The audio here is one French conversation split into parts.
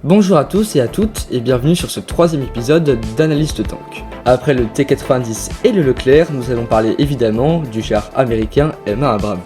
Bonjour à tous et à toutes et bienvenue sur ce troisième épisode d'Analyse de Tank. Après le T90 et le Leclerc, nous allons parler évidemment du char américain M1 Abrams.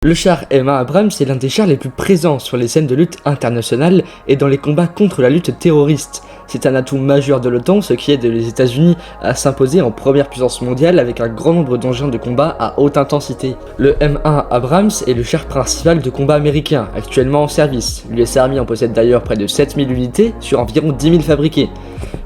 Le char M1 Abrams est l'un des chars les plus présents sur les scènes de lutte internationales et dans les combats contre la lutte terroriste. C'est un atout majeur de l'OTAN, ce qui aide les États-Unis à s'imposer en première puissance mondiale avec un grand nombre d'engins de combat à haute intensité. Le M1 Abrams est le char principal de combat américain, actuellement en service. L'US Army en possède d'ailleurs près de 7000 unités sur environ 10 000 fabriqués.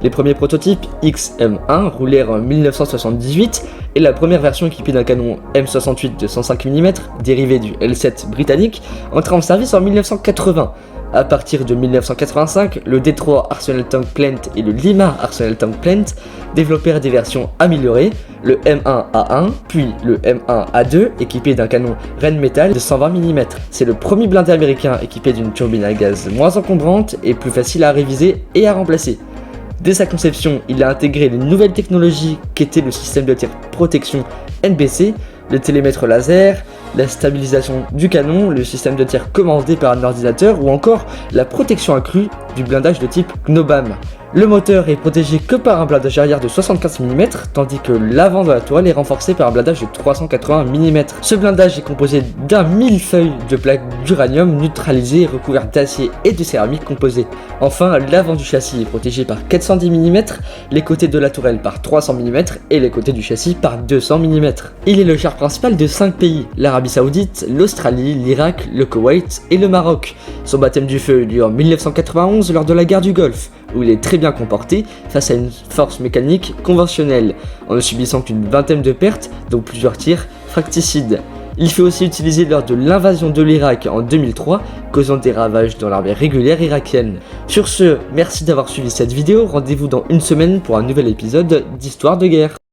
Les premiers prototypes XM1 roulèrent en 1978 et la première version équipée d'un canon M68 de 105 mm, dérivé du L7 britannique, entra en service en 1980. À partir de 1985, le Detroit Arsenal Tank Plant et le Lima Arsenal Tank Plant développèrent des versions améliorées, le M1A1 puis le M1A2 équipé d'un canon Rheinmetall de 120 mm. C'est le premier blindé américain équipé d'une turbine à gaz moins encombrante et plus facile à réviser et à remplacer. Dès sa conception, il a intégré les nouvelles technologies qu'étaient le système de tir protection NBC, le télémètre laser, la stabilisation du canon, le système de tir commandé par un ordinateur ou encore la protection accrue du blindage de type GNOBAM. Le moteur est protégé que par un blindage arrière de 75 mm, tandis que l'avant de la toile est renforcé par un blindage de 380 mm. Ce blindage est composé d'un millefeuille de plaques d'uranium neutralisées recouvertes d'acier et de céramique composée. Enfin, l'avant du châssis est protégé par 410 mm, les côtés de la tourelle par 300 mm et les côtés du châssis par 200 mm. Il est le char principal de 5 pays, l'Arabie Saoudite, l'Australie, l'Irak, le Koweït et le Maroc. Son baptême du feu eut lieu en 1991 lors de la guerre du Golfe, où il est très bien comporté face à une force mécanique conventionnelle, en ne subissant qu'une vingtaine de pertes, dont plusieurs tirs fracticides. Il fut aussi utilisé lors de l'invasion de l'Irak en 2003, causant des ravages dans l'armée régulière irakienne. Sur ce, merci d'avoir suivi cette vidéo, rendez-vous dans une semaine pour un nouvel épisode d'Histoire de guerre.